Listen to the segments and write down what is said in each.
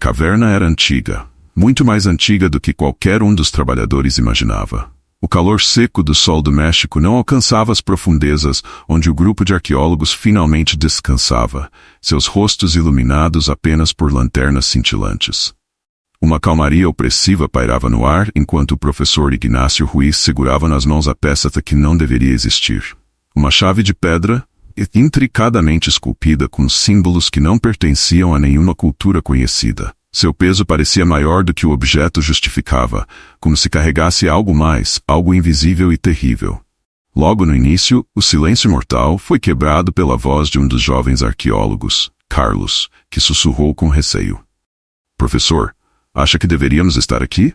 caverna era antiga, muito mais antiga do que qualquer um dos trabalhadores imaginava. O calor seco do sol do México não alcançava as profundezas onde o grupo de arqueólogos finalmente descansava, seus rostos iluminados apenas por lanternas cintilantes. Uma calmaria opressiva pairava no ar enquanto o professor Ignacio Ruiz segurava nas mãos a peça que não deveria existir. Uma chave de pedra, intricadamente esculpida com símbolos que não pertenciam a nenhuma cultura conhecida. Seu peso parecia maior do que o objeto justificava, como se carregasse algo mais, algo invisível e terrível. Logo no início, o silêncio mortal foi quebrado pela voz de um dos jovens arqueólogos, Carlos, que sussurrou com receio. Professor, acha que deveríamos estar aqui?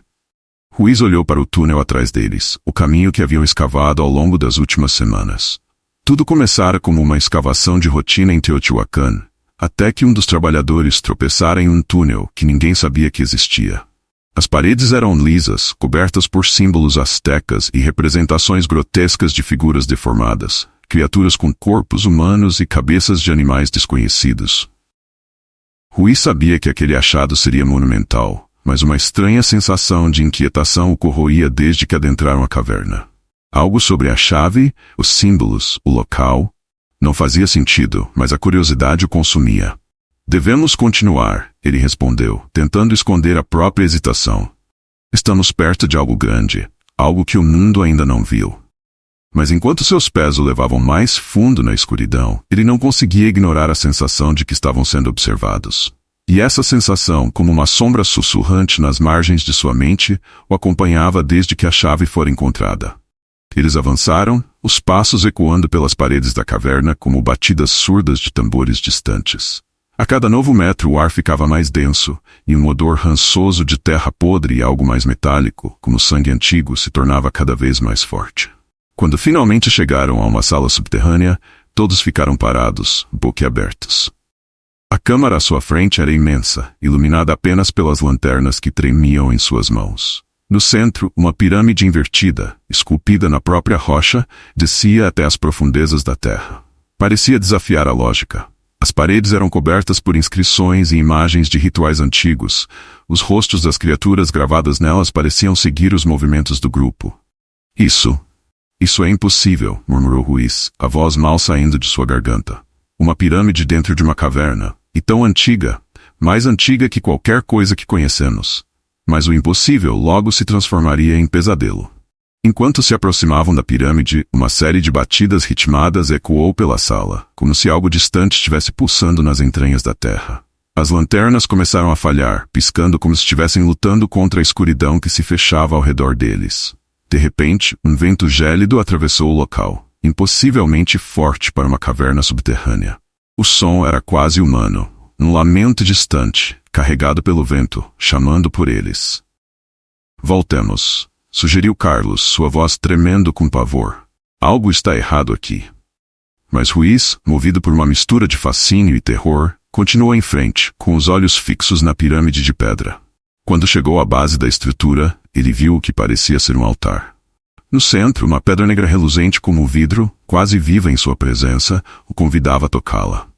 Ruiz olhou para o túnel atrás deles, o caminho que haviam escavado ao longo das últimas semanas. Tudo começara como uma escavação de rotina em Teotihuacan, até que um dos trabalhadores tropeçara em um túnel que ninguém sabia que existia. As paredes eram lisas, cobertas por símbolos astecas e representações grotescas de figuras deformadas, criaturas com corpos humanos e cabeças de animais desconhecidos. Ruiz sabia que aquele achado seria monumental, mas uma estranha sensação de inquietação o corroía desde que adentraram a caverna. Algo sobre a chave, os símbolos, o local. Não fazia sentido, mas a curiosidade o consumia. Devemos continuar, ele respondeu, tentando esconder a própria hesitação. Estamos perto de algo grande, algo que o mundo ainda não viu. Mas enquanto seus pés o levavam mais fundo na escuridão, ele não conseguia ignorar a sensação de que estavam sendo observados. E essa sensação, como uma sombra sussurrante nas margens de sua mente, o acompanhava desde que a chave fora encontrada. Eles avançaram, os passos ecoando pelas paredes da caverna como batidas surdas de tambores distantes. A cada novo metro o ar ficava mais denso, e um odor rançoso de terra podre e algo mais metálico, como sangue antigo, se tornava cada vez mais forte. Quando finalmente chegaram a uma sala subterrânea, todos ficaram parados, boquiabertos. A câmara à sua frente era imensa, iluminada apenas pelas lanternas que tremiam em suas mãos. No centro, uma pirâmide invertida, esculpida na própria rocha, descia até as profundezas da terra. Parecia desafiar a lógica. As paredes eram cobertas por inscrições e imagens de rituais antigos. Os rostos das criaturas gravadas nelas pareciam seguir os movimentos do grupo. Isso é impossível, murmurou Ruiz, a voz mal saindo de sua garganta. Uma pirâmide dentro de uma caverna, e tão antiga, mais antiga que qualquer coisa que conhecemos. Mas o impossível logo se transformaria em pesadelo. Enquanto se aproximavam da pirâmide, uma série de batidas ritmadas ecoou pela sala, como se algo distante estivesse pulsando nas entranhas da terra. As lanternas começaram a falhar, piscando como se estivessem lutando contra a escuridão que se fechava ao redor deles. De repente, um vento gélido atravessou o local, impossivelmente forte para uma caverna subterrânea. O som era quase humano, um lamento distante, carregado pelo vento, chamando por eles. Voltemos, sugeriu Carlos, sua voz tremendo com pavor. Algo está errado aqui. Mas Ruiz, movido por uma mistura de fascínio e terror, continuou em frente, com os olhos fixos na pirâmide de pedra. Quando chegou à base da estrutura, ele viu o que parecia ser um altar. No centro, uma pedra negra reluzente como vidro, quase viva em sua presença, o convidava a tocá-la.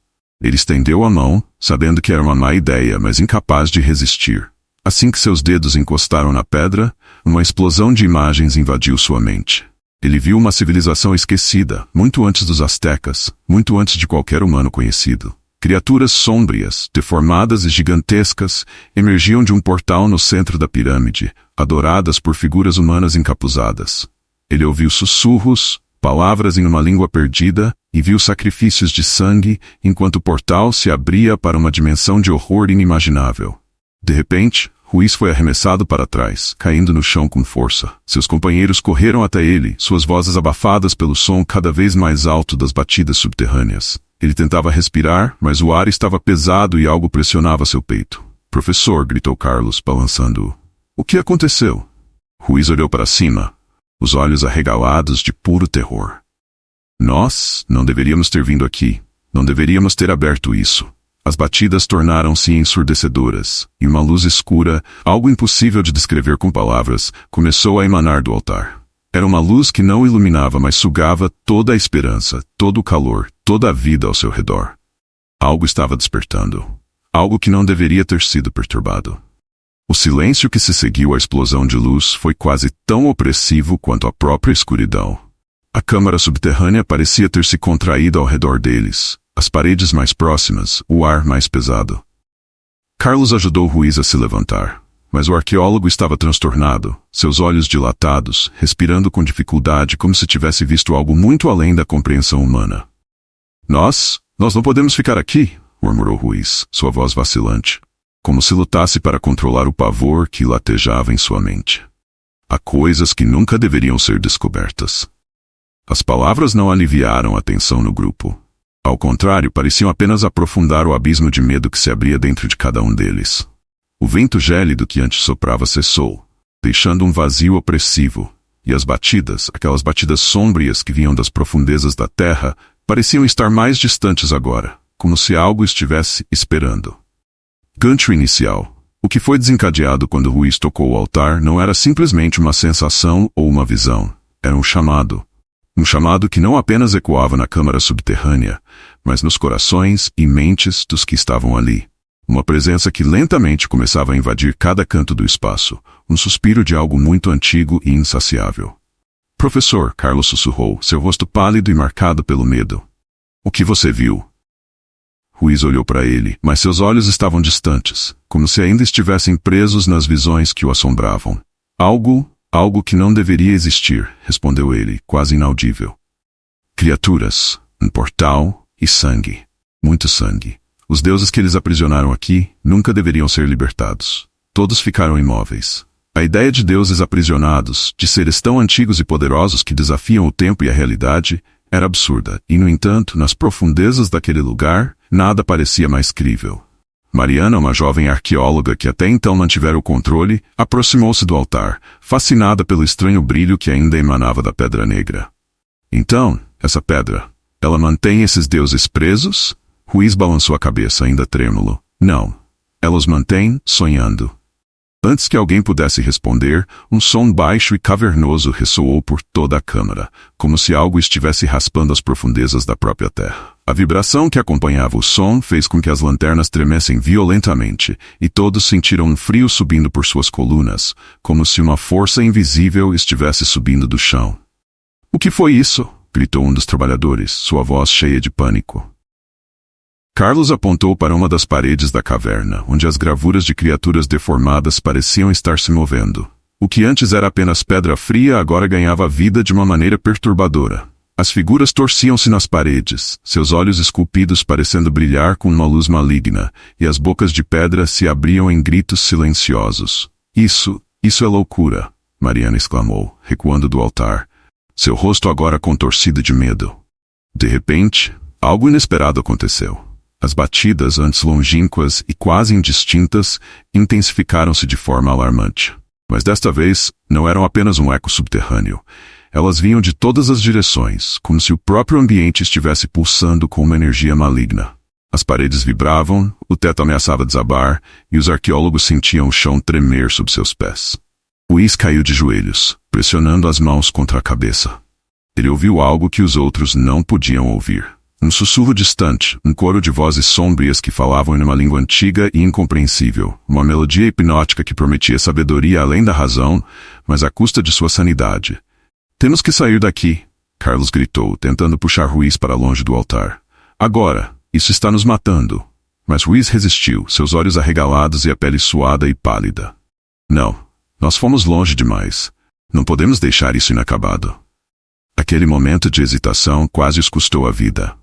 Ele estendeu a mão, sabendo que era uma má ideia, mas incapaz de resistir. Assim que seus dedos encostaram na pedra, uma explosão de imagens invadiu sua mente. Ele viu uma civilização esquecida, muito antes dos astecas, muito antes de qualquer humano conhecido. Criaturas sômbrias, deformadas e gigantescas, emergiam de um portal no centro da pirâmide, adoradas por figuras humanas encapuzadas. Ele ouviu sussurros, palavras em uma língua perdida, e viu sacrifícios de sangue, enquanto o portal se abria para uma dimensão de horror inimaginável. De repente, Ruiz foi arremessado para trás, caindo no chão com força. Seus companheiros correram até ele, suas vozes abafadas pelo som cada vez mais alto das batidas subterrâneas. Ele tentava respirar, mas o ar estava pesado e algo pressionava seu peito. Professor, gritou Carlos, balançando-o. O que aconteceu? Ruiz olhou para cima, os olhos arregalados de puro terror. Nós não deveríamos ter vindo aqui. Não deveríamos ter aberto isso. As batidas tornaram-se ensurdecedoras, e uma luz escura, algo impossível de descrever com palavras, começou a emanar do altar. Era uma luz que não iluminava, mas sugava toda a esperança, todo o calor, toda a vida ao seu redor. Algo estava despertando. algo que não deveria ter sido perturbado. O silêncio que se seguiu à explosão de luz foi quase tão opressivo quanto a própria escuridão. A câmara subterrânea parecia ter se contraído ao redor deles, as paredes mais próximas, o ar mais pesado. Carlos ajudou Ruiz a se levantar, mas o arqueólogo estava transtornado, seus olhos dilatados, respirando com dificuldade como se tivesse visto algo muito além da compreensão humana. Nós não podemos ficar aqui, murmurou Ruiz, sua voz vacilante, como se lutasse para controlar o pavor que latejava em sua mente. Há coisas que nunca deveriam ser descobertas. As palavras não aliviaram a tensão no grupo. Ao contrário, pareciam apenas aprofundar o abismo de medo que se abria dentro de cada um deles. O vento gélido que antes soprava cessou, deixando um vazio opressivo, e as batidas, aquelas batidas sômbrias que vinham das profundezas da terra, pareciam estar mais distantes agora, como se algo estivesse esperando. Gancho inicial. O que foi desencadeado quando Ruiz tocou o altar não era simplesmente uma sensação ou uma visão, era um chamado. Um chamado que não apenas ecoava na câmara subterrânea, mas nos corações e mentes dos que estavam ali. Uma presença que lentamente começava a invadir cada canto do espaço, um suspiro de algo muito antigo e insaciável. Professor, Carlos sussurrou, seu rosto pálido e marcado pelo medo. O que você viu? Ruiz olhou para ele, mas seus olhos estavam distantes, como se ainda estivessem presos nas visões que o assombravam. Algo que não deveria existir, respondeu ele, quase inaudível. Criaturas, um portal e sangue. Muito sangue. Os deuses que eles aprisionaram aqui nunca deveriam ser libertados. Todos ficaram imóveis. A ideia de deuses aprisionados, de seres tão antigos e poderosos que desafiam o tempo e a realidade, era absurda, e no entanto, nas profundezas daquele lugar, nada parecia mais crível. Mariana, uma jovem arqueóloga que até então mantivera o controle, aproximou-se do altar, fascinada pelo estranho brilho que ainda emanava da pedra negra. Então, essa pedra, ela mantém esses deuses presos? Ruiz balançou a cabeça, ainda trêmulo. Não. Ela os mantém sonhando. Antes que alguém pudesse responder, um som baixo e cavernoso ressoou por toda a câmara, como se algo estivesse raspando as profundezas da própria terra. A vibração que acompanhava o som fez com que as lanternas tremessem violentamente, e todos sentiram um frio subindo por suas colunas, como se uma força invisível estivesse subindo do chão. "O que foi isso?" gritou um dos trabalhadores, sua voz cheia de pânico. Carlos apontou para uma das paredes da caverna, onde as gravuras de criaturas deformadas pareciam estar se movendo. O que antes era apenas pedra fria agora ganhava vida de uma maneira perturbadora. As figuras torciam-se nas paredes, seus olhos esculpidos parecendo brilhar com uma luz maligna, e as bocas de pedra se abriam em gritos silenciosos. Isso é loucura, Mariana exclamou, recuando do altar, seu rosto agora contorcido de medo. De repente, algo inesperado aconteceu. As batidas, antes longínquas e quase indistintas, intensificaram-se de forma alarmante. Mas desta vez, não eram apenas um eco subterrâneo. Elas vinham de todas as direções, como se o próprio ambiente estivesse pulsando com uma energia maligna. As paredes vibravam, o teto ameaçava desabar, e os arqueólogos sentiam o chão tremer sob seus pés. Ruiz caiu de joelhos, pressionando as mãos contra a cabeça. Ele ouviu algo que os outros não podiam ouvir. Um sussurro distante, um coro de vozes sômbrias que falavam em uma língua antiga e incompreensível, uma melodia hipnótica que prometia sabedoria além da razão, mas à custa de sua sanidade. "Temos que sair daqui", Carlos gritou, tentando puxar Ruiz para longe do altar. "Agora, isso está nos matando." Mas Ruiz resistiu, seus olhos arregalados e a pele suada e pálida. "Não, nós fomos longe demais. Não podemos deixar isso inacabado." Aquele momento de hesitação quase os custou a vida.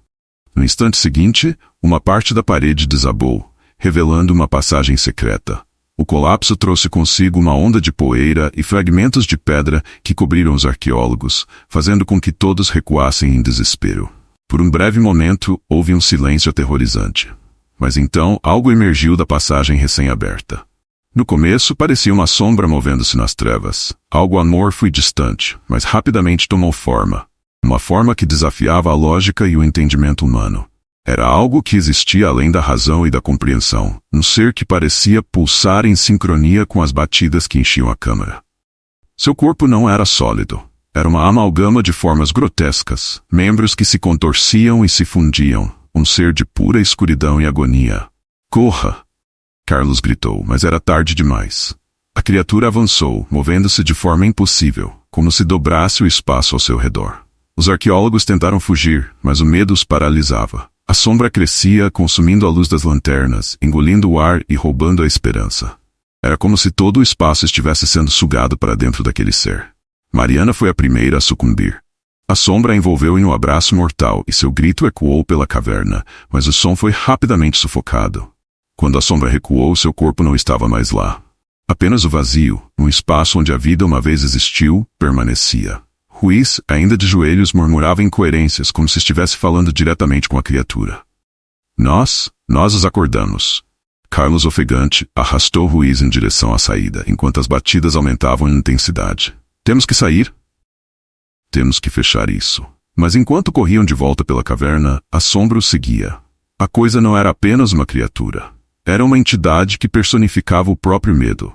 No instante seguinte, uma parte da parede desabou, revelando uma passagem secreta. O colapso trouxe consigo uma onda de poeira e fragmentos de pedra que cobriram os arqueólogos, fazendo com que todos recuassem em desespero. Por um breve momento, houve um silêncio aterrorizante. Mas então, algo emergiu da passagem recém-aberta. No começo, parecia uma sombra movendo-se nas trevas, algo amorfo e distante, mas rapidamente tomou forma. Uma forma que desafiava a lógica e o entendimento humano. Era algo que existia além da razão e da compreensão, um ser que parecia pulsar em sincronia com as batidas que enchiam a câmara. Seu corpo não era sólido. Era uma amalgama de formas grotescas, membros que se contorciam e se fundiam, um ser de pura escuridão e agonia. Corra! Carlos gritou, mas era tarde demais. A criatura avançou, movendo-se de forma impossível, como se dobrasse o espaço ao seu redor. Os arqueólogos tentaram fugir, mas o medo os paralisava. A sombra crescia, consumindo a luz das lanternas, engolindo o ar e roubando a esperança. Era como se todo o espaço estivesse sendo sugado para dentro daquele ser. Mariana foi a primeira a sucumbir. A sombra a envolveu em um abraço mortal e seu grito ecoou pela caverna, mas o som foi rapidamente sufocado. Quando a sombra recuou, seu corpo não estava mais lá. Apenas o vazio, um espaço onde a vida uma vez existiu, permanecia. Ruiz, ainda de joelhos, murmurava incoerências, como se estivesse falando diretamente com a criatura. Nós os acordamos. Carlos, ofegante, arrastou Ruiz em direção à saída, enquanto as batidas aumentavam em intensidade. Temos que sair? Temos que fechar isso. Mas enquanto corriam de volta pela caverna, a sombra os seguia. A coisa não era apenas uma criatura. Era uma entidade que personificava o próprio medo,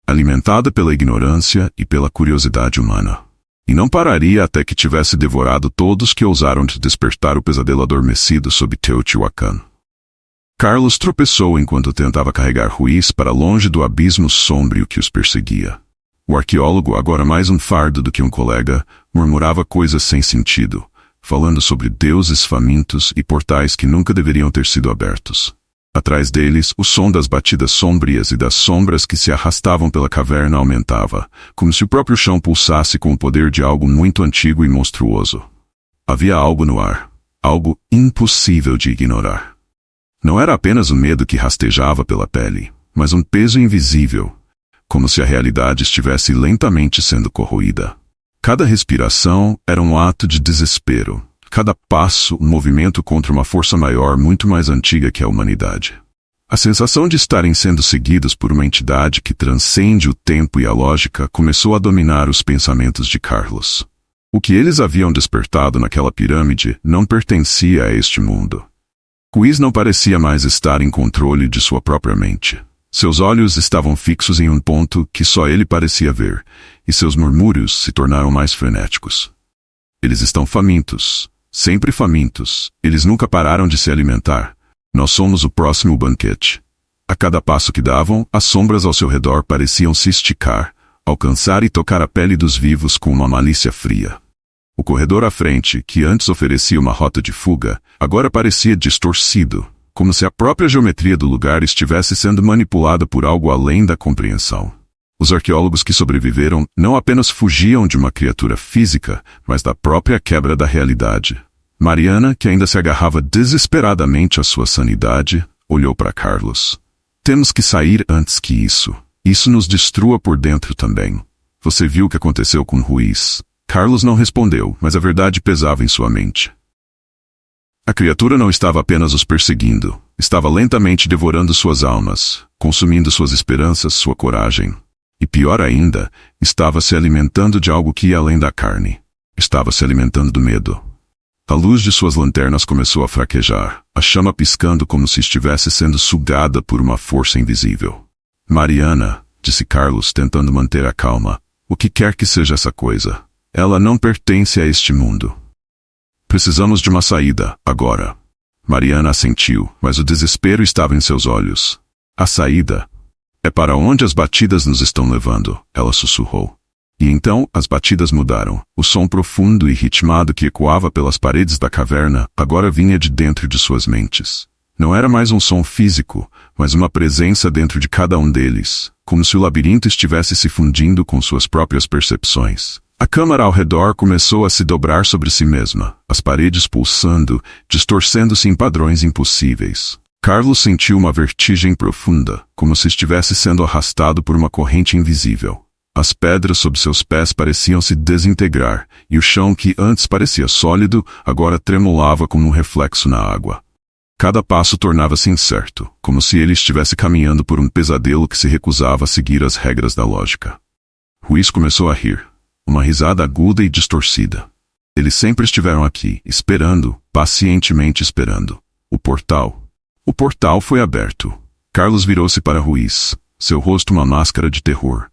alimentada pela ignorância e pela curiosidade humana. E não pararia até que tivesse devorado todos que ousaram despertar o pesadelo adormecido sob Teotihuacan. Carlos tropeçou enquanto tentava carregar Ruiz para longe do abismo sombrio que os perseguia. O arqueólogo, agora mais um fardo do que um colega, murmurava coisas sem sentido, falando sobre deuses famintos e portais que nunca deveriam ter sido abertos. Atrás deles, o som das batidas sombrias e das sombras que se arrastavam pela caverna aumentava, como se o próprio chão pulsasse com o poder de algo muito antigo e monstruoso. Havia algo no ar, algo impossível de ignorar. Não era apenas o medo que rastejava pela pele, mas um peso invisível, como se a realidade estivesse lentamente sendo corroída. Cada respiração era um ato de desespero. Cada passo, um movimento contra uma força maior muito mais antiga que a humanidade. A sensação de estarem sendo seguidos por uma entidade que transcende o tempo e a lógica começou a dominar os pensamentos de Carlos. O que eles haviam despertado naquela pirâmide não pertencia a este mundo. Ruiz não parecia mais estar em controle de sua própria mente. Seus olhos estavam fixos em um ponto que só ele parecia ver, e seus murmúrios se tornaram mais frenéticos. Eles estão famintos. Sempre famintos, eles nunca pararam de se alimentar. Nós somos o próximo banquete. A cada passo que davam, as sombras ao seu redor pareciam se esticar, alcançar e tocar a pele dos vivos com uma malícia fria. O corredor à frente, que antes oferecia uma rota de fuga, agora parecia distorcido, como se a própria geometria do lugar estivesse sendo manipulada por algo além da compreensão. Os arqueólogos que sobreviveram não apenas fugiam de uma criatura física, mas da própria quebra da realidade. Mariana, que ainda se agarrava desesperadamente à sua sanidade, olhou para Carlos. Temos que sair antes que isso. Isso nos destrua por dentro também. Você viu o que aconteceu com Ruiz. Carlos não respondeu, mas a verdade pesava em sua mente. A criatura não estava apenas os perseguindo, estava lentamente devorando suas almas, consumindo suas esperanças, sua coragem. E pior ainda, estava se alimentando de algo que ia além da carne. Estava se alimentando do medo. A luz de suas lanternas começou a fraquejar, a chama piscando como se estivesse sendo sugada por uma força invisível. Mariana, disse Carlos, tentando manter a calma, o que quer que seja essa coisa, ela não pertence a este mundo. Precisamos de uma saída, agora. Mariana assentiu, mas o desespero estava em seus olhos. A saída? É para onde as batidas nos estão levando, ela sussurrou. E então, as batidas mudaram. O som profundo e ritmado que ecoava pelas paredes da caverna agora vinha de dentro de suas mentes. Não era mais um som físico, mas uma presença dentro de cada um deles, como se o labirinto estivesse se fundindo com suas próprias percepções. A câmara ao redor começou a se dobrar sobre si mesma, as paredes pulsando, distorcendo-se em padrões impossíveis. Carlos sentiu uma vertigem profunda, como se estivesse sendo arrastado por uma corrente invisível. As pedras sob seus pés pareciam se desintegrar, e o chão que antes parecia sólido, agora tremulava como um reflexo na água. Cada passo tornava-se incerto, como se ele estivesse caminhando por um pesadelo que se recusava a seguir as regras da lógica. Ruiz começou a rir, uma risada aguda e distorcida. Eles sempre estiveram aqui, esperando, pacientemente esperando. O portal foi aberto. Carlos virou-se para Ruiz, seu rosto uma máscara de terror.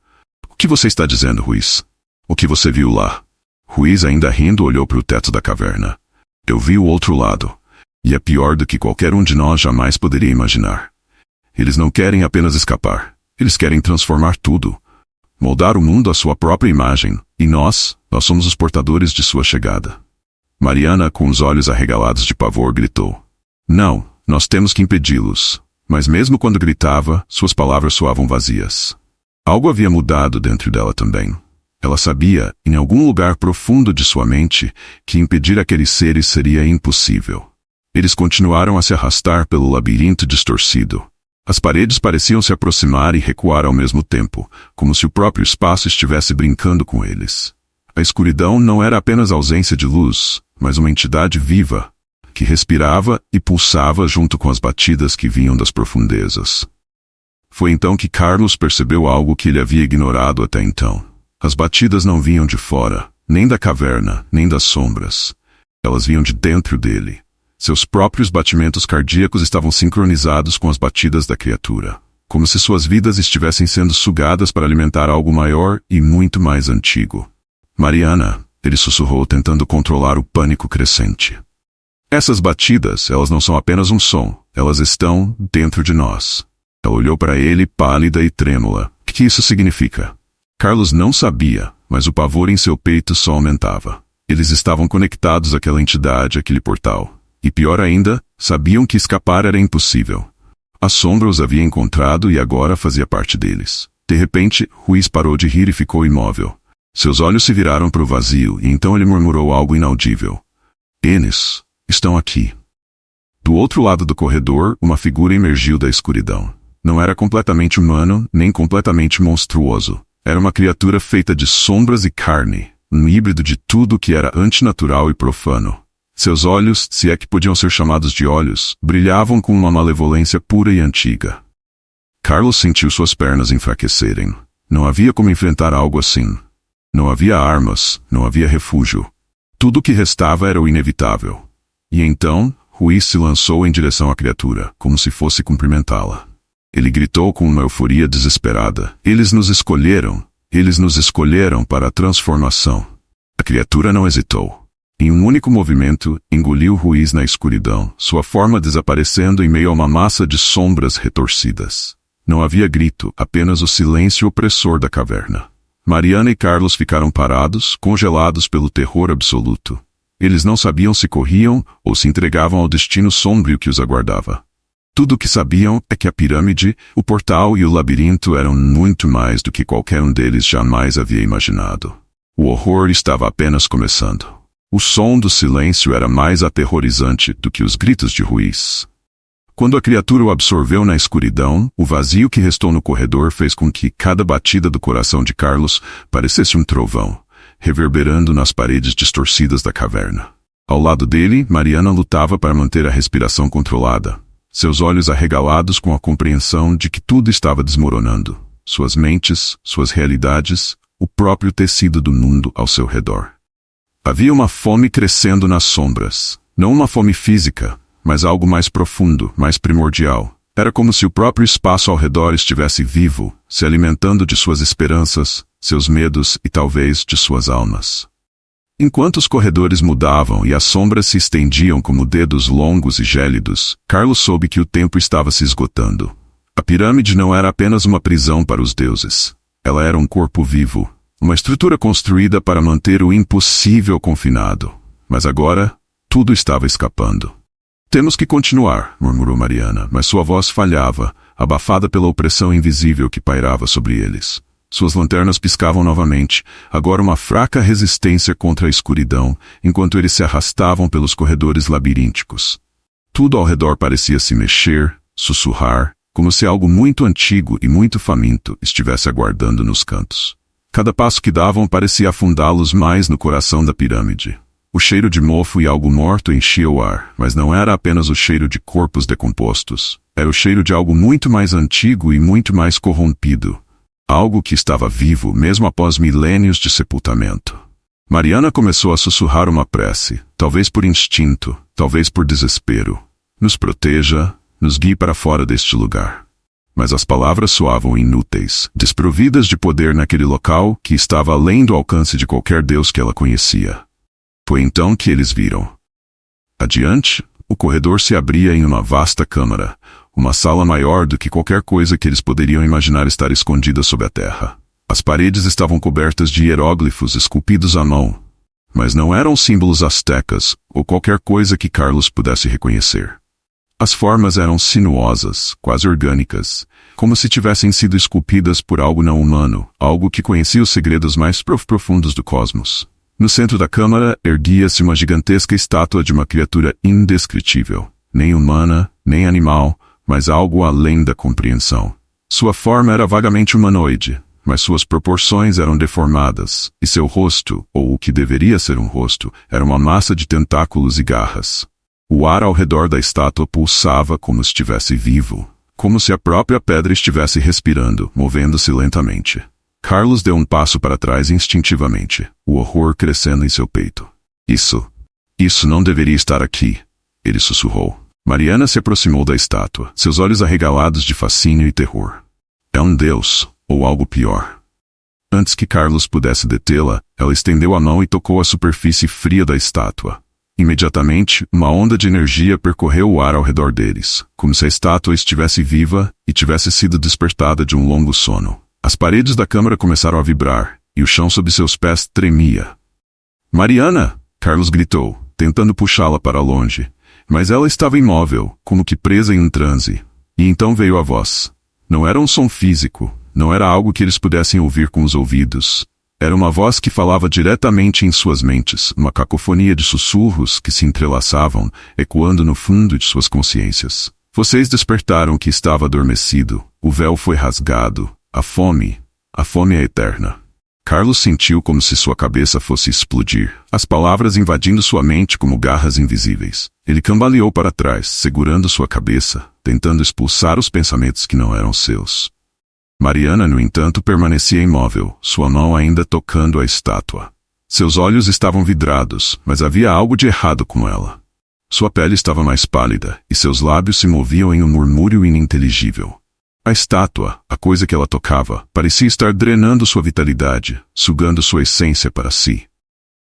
O que você está dizendo, Ruiz? O que você viu lá? Ruiz, ainda rindo, olhou para o teto da caverna. Eu vi o outro lado. E é pior do que qualquer um de nós jamais poderia imaginar. Eles não querem apenas escapar. Eles querem transformar tudo. Moldar o mundo à sua própria imagem. E nós somos os portadores de sua chegada. Mariana, com os olhos arregalados de pavor, gritou. Não, nós temos que impedi-los. Mas mesmo quando gritava, suas palavras soavam vazias. Algo havia mudado dentro dela também. Ela sabia, em algum lugar profundo de sua mente, que impedir aqueles seres seria impossível. Eles continuaram a se arrastar pelo labirinto distorcido. As paredes pareciam se aproximar e recuar ao mesmo tempo, como se o próprio espaço estivesse brincando com eles. A escuridão não era apenas ausência de luz, mas uma entidade viva, que respirava e pulsava junto com as batidas que vinham das profundezas. Foi então que Carlos percebeu algo que ele havia ignorado até então. As batidas não vinham de fora, nem da caverna, nem das sombras. Elas vinham de dentro dele. Seus próprios batimentos cardíacos estavam sincronizados com as batidas da criatura, como se suas vidas estivessem sendo sugadas para alimentar algo maior e muito mais antigo. Mariana, ele sussurrou, tentando controlar o pânico crescente. Essas batidas, elas não são apenas um som, elas estão dentro de nós. Ela olhou para ele, pálida e trêmula. O que isso significa? Carlos não sabia, mas o pavor em seu peito só aumentava. Eles estavam conectados àquela entidade, àquele portal. E pior ainda, sabiam que escapar era impossível. A sombra os havia encontrado e agora fazia parte deles. De repente, Ruiz parou de rir e ficou imóvel. Seus olhos se viraram para o vazio e então ele murmurou algo inaudível. Eles estão aqui. Do outro lado do corredor, uma figura emergiu da escuridão. Não era completamente humano, nem completamente monstruoso. Era uma criatura feita de sombras e carne, um híbrido de tudo que era antinatural e profano. Seus olhos, se é que podiam ser chamados de olhos, brilhavam com uma malevolência pura e antiga. Carlos sentiu suas pernas enfraquecerem. Não havia como enfrentar algo assim. Não havia armas, não havia refúgio. Tudo o que restava era o inevitável. E então, Ruiz se lançou em direção à criatura, como se fosse cumprimentá-la. Ele gritou com uma euforia desesperada. Eles nos escolheram. Eles nos escolheram para a transformação. A criatura não hesitou. Em um único movimento, engoliu Ruiz na escuridão, sua forma desaparecendo em meio a uma massa de sombras retorcidas. Não havia grito, apenas o silêncio opressor da caverna. Mariana e Carlos ficaram parados, congelados pelo terror absoluto. Eles não sabiam se corriam ou se entregavam ao destino sombrio que os aguardava. Tudo o que sabiam é que a pirâmide, o portal e o labirinto eram muito mais do que qualquer um deles jamais havia imaginado. O horror estava apenas começando. O som do silêncio era mais aterrorizante do que os gritos de Ruiz. Quando a criatura o absorveu na escuridão, o vazio que restou no corredor fez com que cada batida do coração de Carlos parecesse um trovão, reverberando nas paredes distorcidas da caverna. Ao lado dele, Mariana lutava para manter a respiração controlada, seus olhos arregalados com a compreensão de que tudo estava desmoronando, suas mentes, suas realidades, o próprio tecido do mundo ao seu redor. Havia uma fome crescendo nas sombras. Não uma fome física, mas algo mais profundo, mais primordial. Era como se o próprio espaço ao redor estivesse vivo, se alimentando de suas esperanças, seus medos e talvez de suas almas. Enquanto os corredores mudavam e as sombras se estendiam como dedos longos e gélidos, Carlos soube que o tempo estava se esgotando. A pirâmide não era apenas uma prisão para os deuses. Ela era um corpo vivo. Uma estrutura construída para manter o impossível confinado. Mas agora, tudo estava escapando. Temos que continuar, murmurou Mariana, mas sua voz falhava, abafada pela opressão invisível que pairava sobre eles. Suas lanternas piscavam novamente, agora uma fraca resistência contra a escuridão, enquanto eles se arrastavam pelos corredores labirínticos. Tudo ao redor parecia se mexer, sussurrar, como se algo muito antigo e muito faminto estivesse aguardando nos cantos. Cada passo que davam parecia afundá-los mais no coração da pirâmide. O cheiro de mofo e algo morto enchia o ar, mas não era apenas o cheiro de corpos decompostos. Era o cheiro de algo muito mais antigo e muito mais corrompido. Algo que estava vivo mesmo após milênios de sepultamento. Mariana começou a sussurrar uma prece, talvez por instinto, talvez por desespero. Nos proteja, nos guie para fora deste lugar. Mas as palavras soavam inúteis, desprovidas de poder naquele local que estava além do alcance de qualquer deus que ela conhecia. Foi então que eles viram. Adiante, o corredor se abria em uma vasta câmara, Uma sala maior do que qualquer coisa que eles poderiam imaginar estar escondida sob a terra. As paredes estavam cobertas de hieróglifos esculpidos à mão, mas não eram símbolos astecas ou qualquer coisa que Carlos pudesse reconhecer. As formas eram sinuosas, quase orgânicas, como se tivessem sido esculpidas por algo não humano, algo que conhecia os segredos mais profundos do cosmos. No centro da câmara erguia-se uma gigantesca estátua de uma criatura indescritível, nem humana, nem animal, mas algo além da compreensão. Sua forma era vagamente humanoide, mas suas proporções eram deformadas, e seu rosto, ou o que deveria ser um rosto, era uma massa de tentáculos e garras. O ar ao redor da estátua pulsava como se estivesse vivo, como se a própria pedra estivesse respirando, movendo-se lentamente. Carlos deu um passo para trás instintivamente, o horror crescendo em seu peito. Isso não deveria estar aqui, ele sussurrou. Mariana se aproximou da estátua, seus olhos arregalados de fascínio e terror. É um deus, ou algo pior. Antes que Carlos pudesse detê-la, ela estendeu a mão e tocou a superfície fria da estátua. Imediatamente, uma onda de energia percorreu o ar ao redor deles, como se a estátua estivesse viva e tivesse sido despertada de um longo sono. As paredes da câmara começaram a vibrar, e o chão sob seus pés tremia. Mariana! Carlos gritou, tentando puxá-la para longe. Mas ela estava imóvel, como que presa em um transe. E então veio a voz. Não era um som físico, não era algo que eles pudessem ouvir com os ouvidos. Era uma voz que falava diretamente em suas mentes, uma cacofonia de sussurros que se entrelaçavam, ecoando no fundo de suas consciências. Vocês despertaram o que estava adormecido, o véu foi rasgado, a fome é eterna. Carlos sentiu como se sua cabeça fosse explodir, as palavras invadindo sua mente como garras invisíveis. Ele cambaleou para trás, segurando sua cabeça, tentando expulsar os pensamentos que não eram seus. Mariana, no entanto, permanecia imóvel, sua mão ainda tocando a estátua. Seus olhos estavam vidrados, mas havia algo de errado com ela. Sua pele estava mais pálida, e seus lábios se moviam em um murmúrio ininteligível. A estátua, a coisa que ela tocava, parecia estar drenando sua vitalidade, sugando sua essência para si.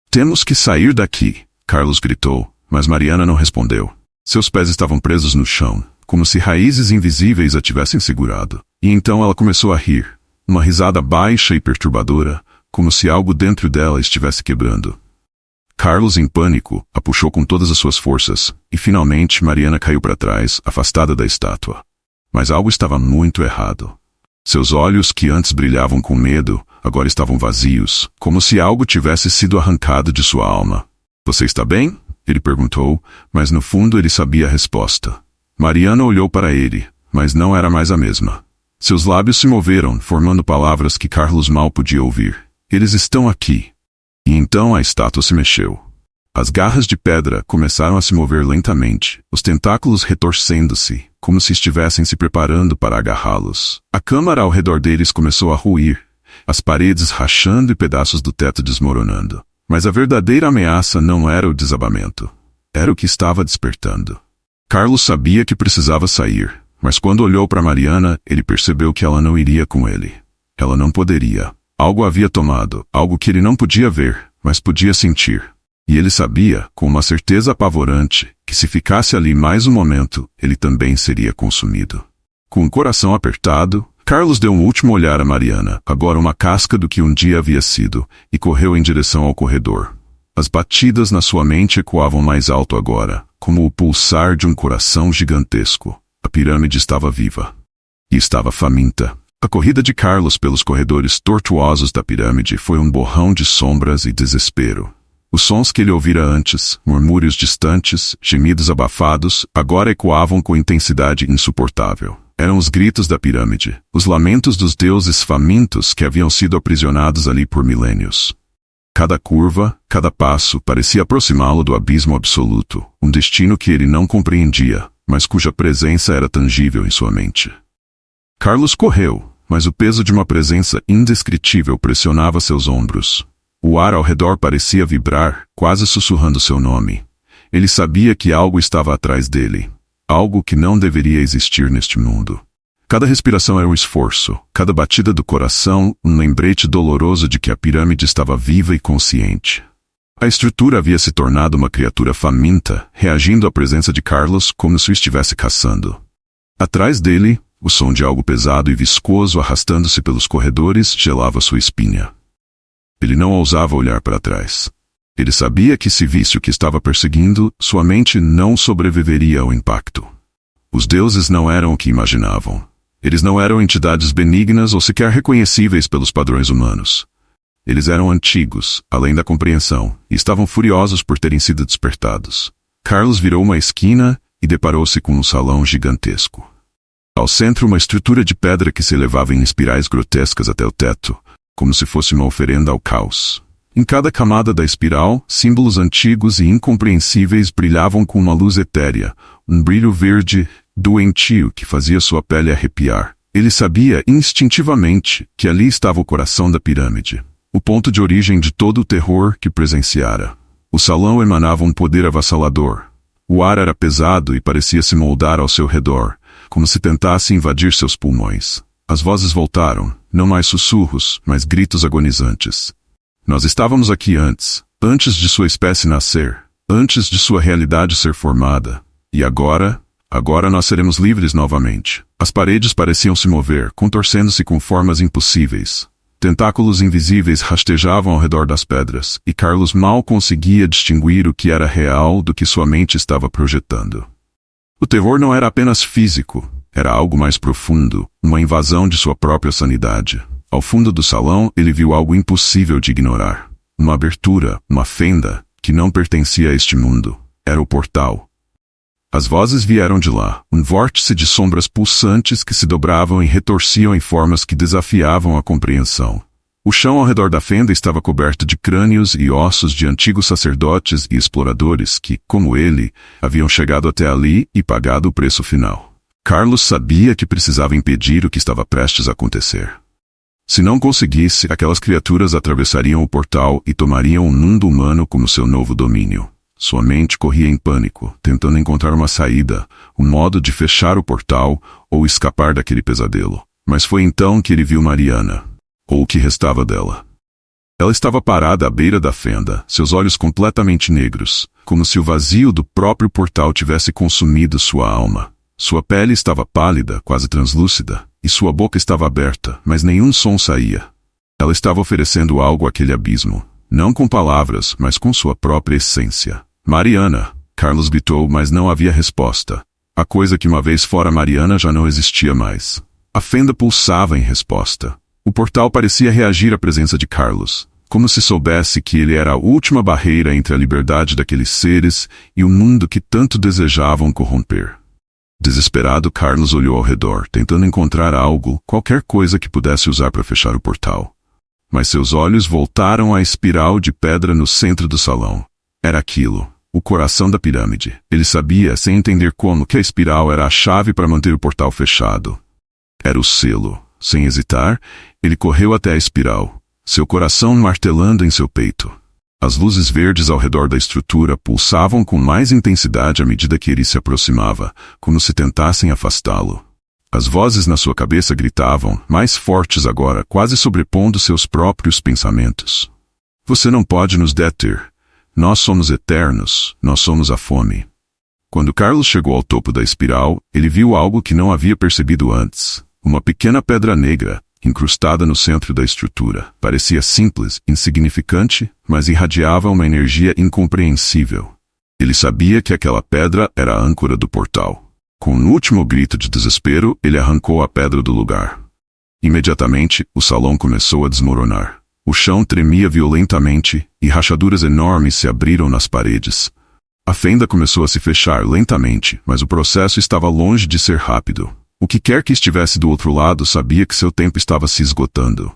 Temos que sair daqui, Carlos gritou, mas Mariana não respondeu. Seus pés estavam presos no chão, como se raízes invisíveis a tivessem segurado. E então ela começou a rir, uma risada baixa e perturbadora, como se algo dentro dela estivesse quebrando. Carlos, em pânico, a puxou com todas as suas forças, e finalmente Mariana caiu para trás, afastada da estátua. Mas algo estava muito errado. Seus olhos, que antes brilhavam com medo, agora estavam vazios, como se algo tivesse sido arrancado de sua alma. Você está bem? Ele perguntou, mas no fundo ele sabia a resposta. Mariana olhou para ele, mas não era mais a mesma. Seus lábios se moveram, formando palavras que Carlos mal podia ouvir. Eles estão aqui. E então a estátua se mexeu. As garras de pedra começaram a se mover lentamente, os tentáculos retorcendo-se, como se estivessem se preparando para agarrá-los. A câmara ao redor deles começou a ruir, as paredes rachando e pedaços do teto desmoronando. Mas a verdadeira ameaça não era o desabamento. Era o que estava despertando. Carlos sabia que precisava sair, mas quando olhou para Mariana, ele percebeu que ela não iria com ele. Ela não poderia. Algo havia tomado, algo que ele não podia ver, mas podia sentir. E ele sabia, com uma certeza apavorante, que se ficasse ali mais um momento, ele também seria consumido. Com o coração apertado, Carlos deu um último olhar a Mariana, agora uma casca do que um dia havia sido, e correu em direção ao corredor. As batidas na sua mente ecoavam mais alto agora, como o pulsar de um coração gigantesco. A pirâmide estava viva. E estava faminta. A corrida de Carlos pelos corredores tortuosos da pirâmide foi um borrão de sombras e desespero. Os sons que ele ouvira antes, murmúrios distantes, gemidos abafados, agora ecoavam com intensidade insuportável. Eram os gritos da pirâmide, os lamentos dos deuses famintos que haviam sido aprisionados ali por milênios. Cada curva, cada passo parecia aproximá-lo do abismo absoluto, um destino que ele não compreendia, mas cuja presença era tangível em sua mente. Carlos correu, mas o peso de uma presença indescritível pressionava seus ombros. O ar ao redor parecia vibrar, quase sussurrando seu nome. Ele sabia que algo estava atrás dele. Algo que não deveria existir neste mundo. Cada respiração era um esforço, cada batida do coração um lembrete doloroso de que a pirâmide estava viva e consciente. A estrutura havia se tornado uma criatura faminta, reagindo à presença de Carlos como se o estivesse caçando. Atrás dele, o som de algo pesado e viscoso arrastando-se pelos corredores gelava sua espinha. Ele não ousava olhar para trás. Ele sabia que se visse o que estava perseguindo, sua mente não sobreviveria ao impacto. Os deuses não eram o que imaginavam. Eles não eram entidades benignas ou sequer reconhecíveis pelos padrões humanos. Eles eram antigos, além da compreensão, e estavam furiosos por terem sido despertados. Carlos virou uma esquina e deparou-se com um salão gigantesco. Ao centro, uma estrutura de pedra que se elevava em espirais grotescas até o teto, como se fosse uma oferenda ao caos. Em cada camada da espiral, símbolos antigos e incompreensíveis brilhavam com uma luz etérea, um brilho verde doentio que fazia sua pele arrepiar. Ele sabia instintivamente que ali estava o coração da pirâmide, o ponto de origem de todo o terror que presenciara. O salão emanava um poder avassalador. O ar era pesado e parecia se moldar ao seu redor, como se tentasse invadir seus pulmões. As vozes voltaram, não mais sussurros, mas gritos agonizantes. Nós estávamos aqui antes de sua espécie nascer, antes de sua realidade ser formada. E agora nós seremos livres novamente. As paredes pareciam se mover, contorcendo-se com formas impossíveis. Tentáculos invisíveis rastejavam ao redor das pedras, e Carlos mal conseguia distinguir o que era real do que sua mente estava projetando. O terror não era apenas físico, era algo mais profundo, uma invasão de sua própria sanidade. Ao fundo do salão, ele viu algo impossível de ignorar. Uma abertura, uma fenda, que não pertencia a este mundo. Era o portal. As vozes vieram de lá, um vórtice de sombras pulsantes que se dobravam e retorciam em formas que desafiavam a compreensão. O chão ao redor da fenda estava coberto de crânios e ossos de antigos sacerdotes e exploradores que, como ele, haviam chegado até ali e pagado o preço final. Carlos sabia que precisava impedir o que estava prestes a acontecer. Se não conseguisse, aquelas criaturas atravessariam o portal e tomariam o mundo humano como seu novo domínio. Sua mente corria em pânico, tentando encontrar uma saída, um modo de fechar o portal ou escapar daquele pesadelo. Mas foi então que ele viu Mariana, ou o que restava dela. Ela estava parada à beira da fenda, seus olhos completamente negros, como se o vazio do próprio portal tivesse consumido sua alma. Sua pele estava pálida, quase translúcida, e sua boca estava aberta, mas nenhum som saía. Ela estava oferecendo algo àquele abismo, não com palavras, mas com sua própria essência. Mariana, Carlos gritou, mas não havia resposta. A coisa que uma vez fora Mariana já não existia mais. A fenda pulsava em resposta. O portal parecia reagir à presença de Carlos, como se soubesse que ele era a última barreira entre a liberdade daqueles seres e o mundo que tanto desejavam corromper. Desesperado, Carlos olhou ao redor, tentando encontrar algo, qualquer coisa que pudesse usar para fechar o portal. Mas seus olhos voltaram à espiral de pedra no centro do salão. Era aquilo, o coração da pirâmide. Ele sabia, sem entender como, que a espiral era a chave para manter o portal fechado. Era o selo. Sem hesitar, ele correu até a espiral, seu coração martelando em seu peito. As luzes verdes ao redor da estrutura pulsavam com mais intensidade à medida que ele se aproximava, como se tentassem afastá-lo. As vozes na sua cabeça gritavam, mais fortes agora, quase sobrepondo seus próprios pensamentos. Você não pode nos deter. Nós somos eternos, nós somos a fome. Quando Carlos chegou ao topo da espiral, ele viu algo que não havia percebido antes. Uma pequena pedra negra, incrustada no centro da estrutura. Parecia simples, insignificante, mas irradiava uma energia incompreensível. Ele sabia que aquela pedra era a âncora do portal. Com um último grito de desespero, ele arrancou a pedra do lugar. Imediatamente, o salão começou a desmoronar. O chão tremia violentamente e rachaduras enormes se abriram nas paredes. A fenda começou a se fechar lentamente, mas o processo estava longe de ser rápido. O que quer que estivesse do outro lado sabia que seu tempo estava se esgotando.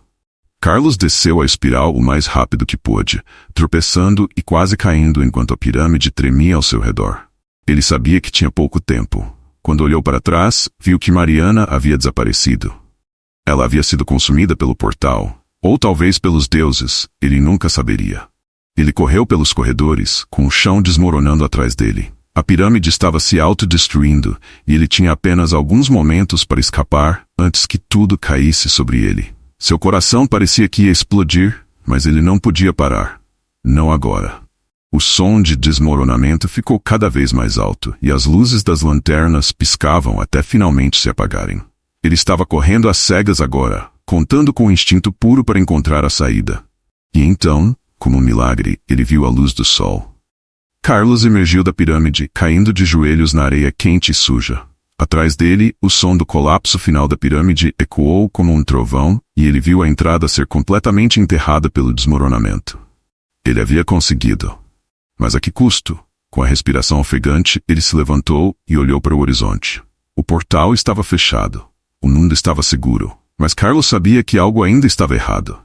Carlos desceu a espiral o mais rápido que pôde, tropeçando e quase caindo enquanto a pirâmide tremia ao seu redor. Ele sabia que tinha pouco tempo. Quando olhou para trás, viu que Mariana havia desaparecido. Ela havia sido consumida pelo portal, ou talvez pelos deuses, ele nunca saberia. Ele correu pelos corredores, com o chão desmoronando atrás dele. A pirâmide estava se autodestruindo, e ele tinha apenas alguns momentos para escapar antes que tudo caísse sobre ele. Seu coração parecia que ia explodir, mas ele não podia parar. Não agora. O som de desmoronamento ficou cada vez mais alto e as luzes das lanternas piscavam até finalmente se apagarem. Ele estava correndo às cegas agora, contando com o instinto puro para encontrar a saída. E então, como um milagre, ele viu a luz do sol. Carlos emergiu da pirâmide, caindo de joelhos na areia quente e suja. Atrás dele, o som do colapso final da pirâmide ecoou como um trovão e ele viu a entrada ser completamente enterrada pelo desmoronamento. Ele havia conseguido. Mas a que custo? Com a respiração ofegante, ele se levantou e olhou para o horizonte. O portal estava fechado. O mundo estava seguro. Mas Carlos sabia que algo ainda estava errado.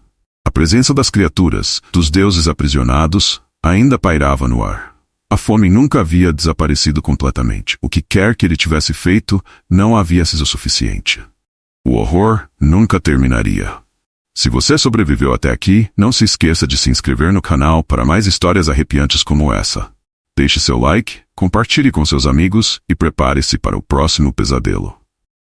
A presença das criaturas, dos deuses aprisionados, ainda pairava no ar. A fome nunca havia desaparecido completamente. O que quer que ele tivesse feito, não havia sido suficiente. O horror nunca terminaria. Se você sobreviveu até aqui, não se esqueça de se inscrever no canal para mais histórias arrepiantes como essa. Deixe seu like, compartilhe com seus amigos e prepare-se para o próximo pesadelo.